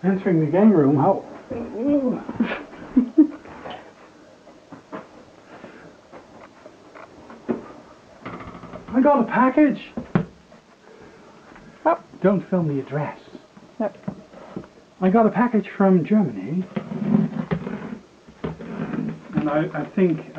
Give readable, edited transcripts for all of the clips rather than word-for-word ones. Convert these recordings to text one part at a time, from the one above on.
entering the game room. How? I got a package. Oh. Don't film the address. Yep. I got a package from Germany, and I think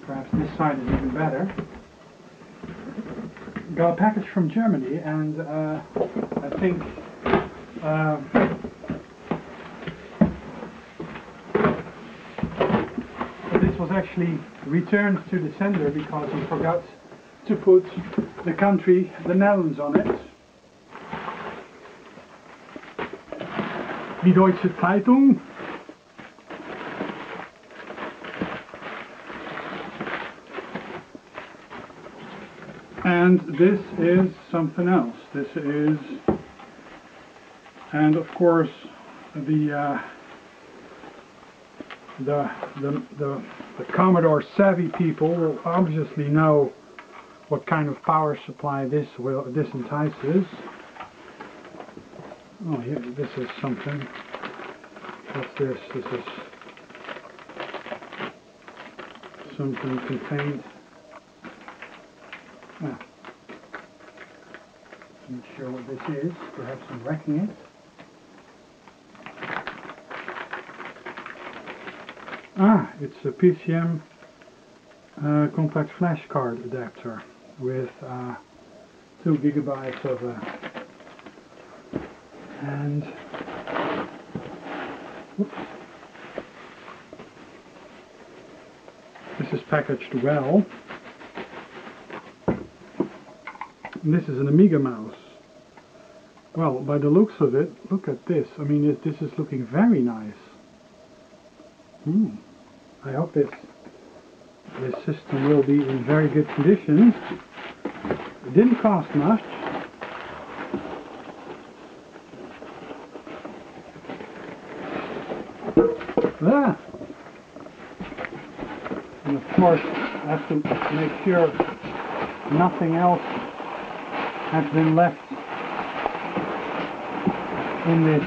perhaps this side is even better. Got a package from Germany, and I think this was actually returned to the sender because he forgot to put the country, the Netherlands, on it. Die Deutsche Zeitung. And this is something else. This is, and of course, the Commodore savvy people will obviously know what kind of power supply this entices. Oh, here, this is something. What's this? This is something contained. Ah. I'm not sure what this is. Perhaps I'm wrecking it. Ah, it's a PCM compact flash card adapter with 2 gigabytes of and oops. This is packaged well. And this is an Amiga Mouse. Well, by the looks of it, look at this. I mean, this is looking very nice. I hope this system will be in very good condition. It didn't cost much. Ah. And of course, I have to make sure nothing else has been left in this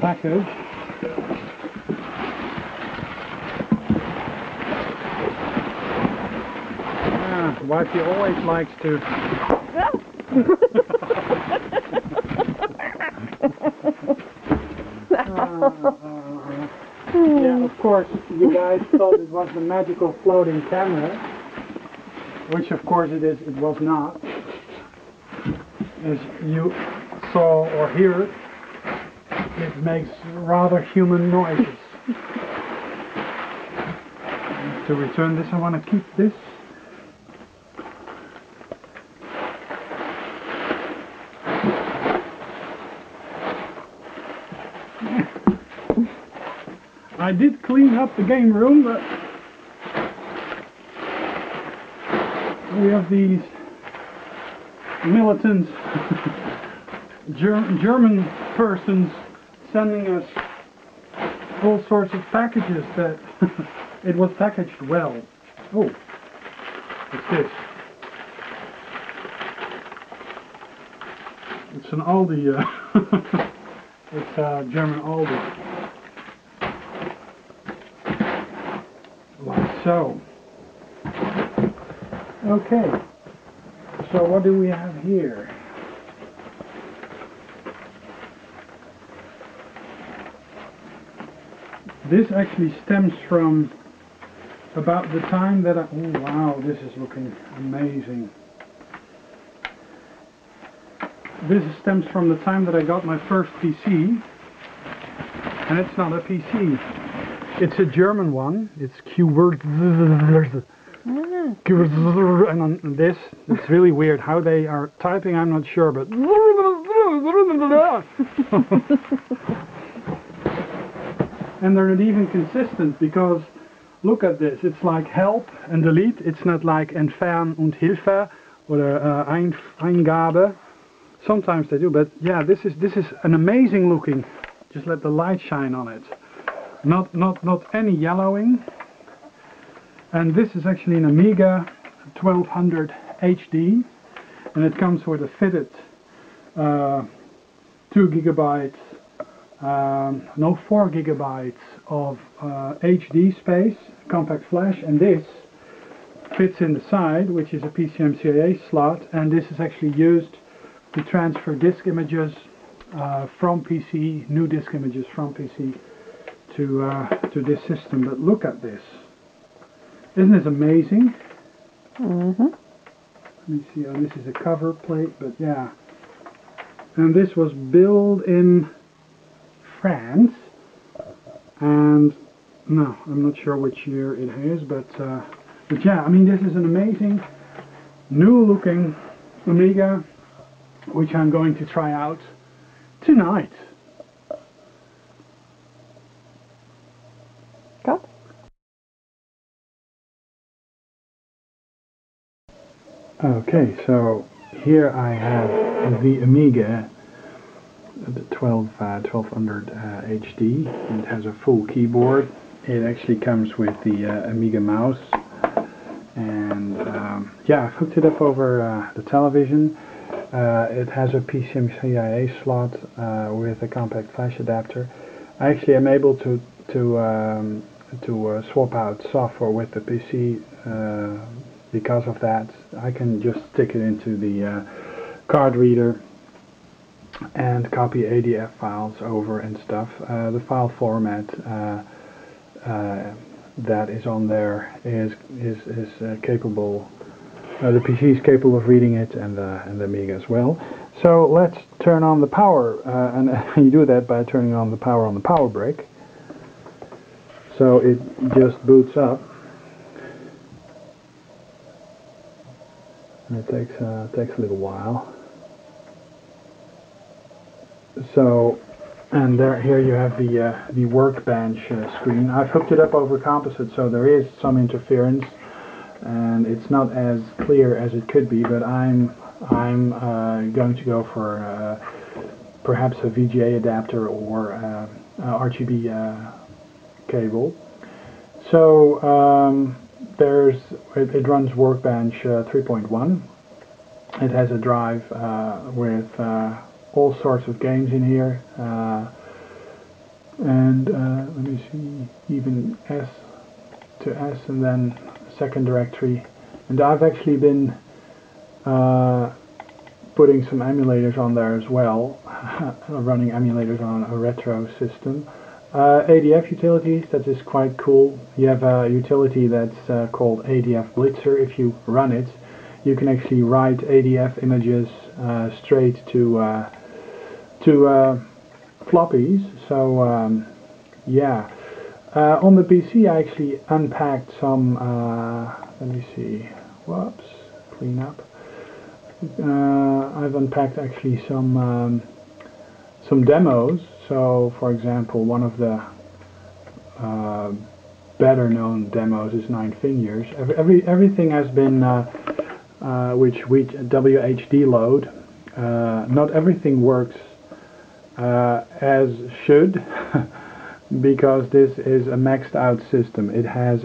package. Wifey always likes to. Yeah, of course, you guys thought it was the magical floating camera, which of course it is. It was not. As you saw or hear, it makes rather human noises. To return this, I want to keep this. I did clean up the game room, but we have these militant German persons sending us all sorts of packages that it was packaged well. Oh, what's this? It's an Aldi, it's a German Aldi. Like so. Okay, so what do we have here? This actually stems from about the time that I... Oh wow, this is looking amazing. This stems from the time that I got my first PC. And it's not a PC. It's a German one. It's Q-word. And on this, it's really weird how they are typing, I'm not sure, but... And they're not even consistent, because look at this. It's like help and delete. It's not like entfernen und Hilfe or Eingabe. Sometimes they do, but yeah, this is an amazing looking. Just let the light shine on it. Not any yellowing. And this is actually an Amiga 1200 HD, and it comes with a fitted 2 gigabytes, no 4 gigabytes of HD space, compact flash, and this fits in the side, which is a PCMCIA slot, and this is actually used to transfer disk images from PC, new disk images from PC to this system. But look at this. Isn't this amazing? Mm-hmm. Let me see, oh, this is a cover plate, but yeah. And this was built in France, and no, I'm not sure which year it is, but yeah, I mean, this is an amazing new looking Amiga, which I'm going to try out tonight. Got? Okay, so here I have the Amiga, the 1200 HD. It has a full keyboard. It actually comes with the Amiga Mouse, and yeah, I've hooked it up over the television. It has a PCMCIA slot with a compact flash adapter. I actually am able to swap out software with the PC. Because of that, I can just stick it into the card reader and copy ADF files over and stuff. The file format that is on there is capable. The PC is capable of reading it, and the Amiga as well. So let's turn on the power, and you do that by turning on the power brick. So it just boots up. And it takes a little while. So, and here you have the workbench screen. I've hooked it up over composite, so there is some interference, and it's not as clear as it could be. But I'm going to go for perhaps a VGA adapter or RGB cable. So. It runs Workbench 3.1. It has a drive with all sorts of games in here, and let me see, even S to S, and then a second directory. And I've actually been putting some emulators on there as well, running emulators on a Retrosystem. ADF utilities, that is quite cool. You have a utility that's called ADF Blitzer. If you run it, you can actually write ADF images straight to floppies. So yeah, on the PC I actually unpacked some. Let me see. Whoops, clean up. I've unpacked actually some demos. So, for example, one of the better-known demos is 9 Fingers. Everything has been with WHDLoad. Not everything works as should, because this is a maxed-out system. It has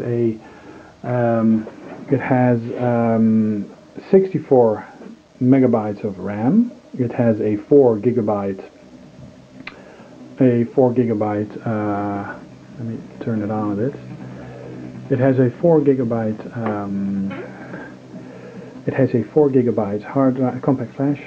64 megabytes of RAM. It has a 4 gigabyte. Let me turn it on a bit. It has a 4 gigabyte hard drive, compact flash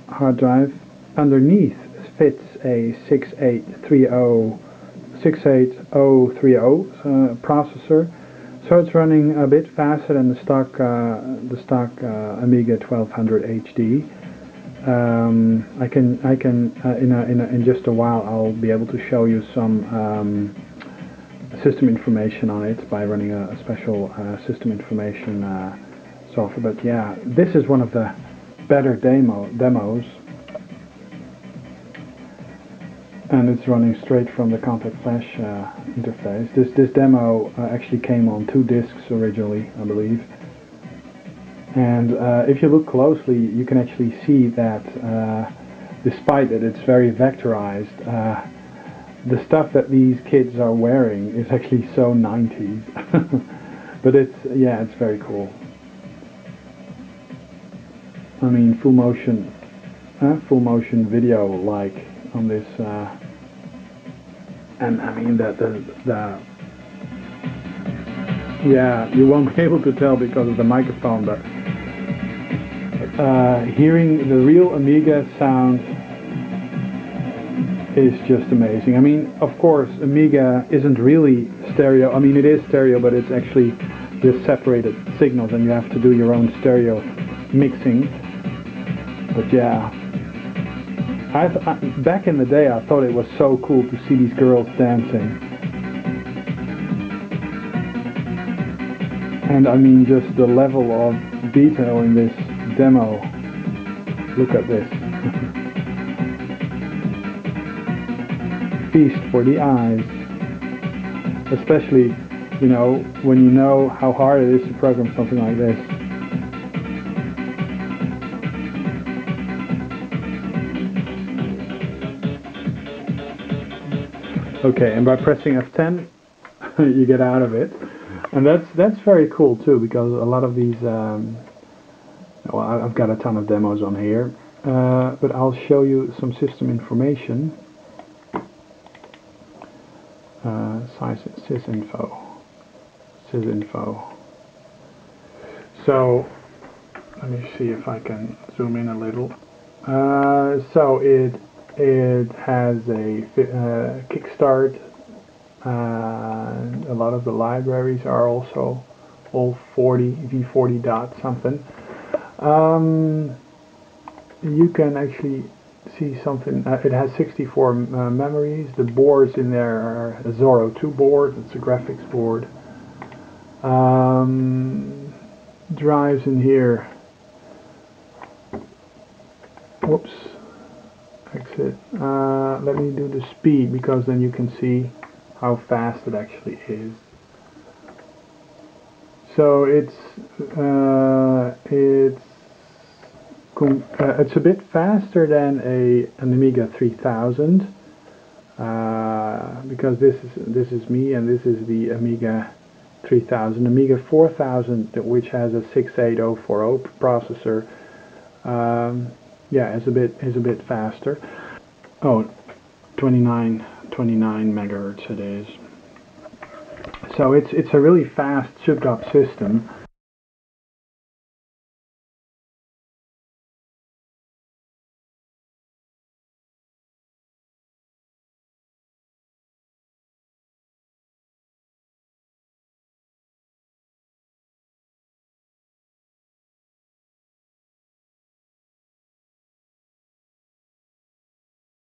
hard drive. Underneath fits a 68030 processor, so it's running a bit faster than the stock Amiga 1200 HD. I can in just a while I'll be able to show you some system information on it by running a special system information software. But yeah, this is one of the better demos, and it's running straight from the compact flash interface. This demo actually came on 2 discs originally, I believe. And if you look closely, you can actually see that despite that it's very vectorized, the stuff that these kids are wearing is actually so 90s. But it's very cool. I mean full motion video like on this, and I mean that the yeah, you won't be able to tell because of the microphone, but hearing the real Amiga sound is just amazing. I mean, of course, Amiga isn't really stereo. I mean, it is stereo, but it's actually just separated signals, and you have to do your own stereo mixing. But yeah, back in the day, I thought it was so cool to see these girls dancing. And I mean, just the level of detail in this demo. Look at this. Feast for the eyes. Especially, you know, when you know how hard it is to program something like this. Okay, and by pressing F10, you get out of it. And that's very cool too, because a lot of these, well, I've got a ton of demos on here, but I'll show you some system information. Sysinfo. So let me see if I can zoom in a little. So it has a Kickstart. A lot of the libraries are also all V40 dot something. You can actually see something. It has 64 memories. The boards in there are a Zorro II board. It's a graphics board. Drives in here. Whoops. Exit. Let me do the speed, because then you can see how fast it actually is. So it's a bit faster than an Amiga 3000, because this is me, and this is the Amiga 3000. Amiga 4000, which has a 68040 processor, yeah, is a bit faster. Oh, 29 megahertz it is. So it's a really fast chipped up system.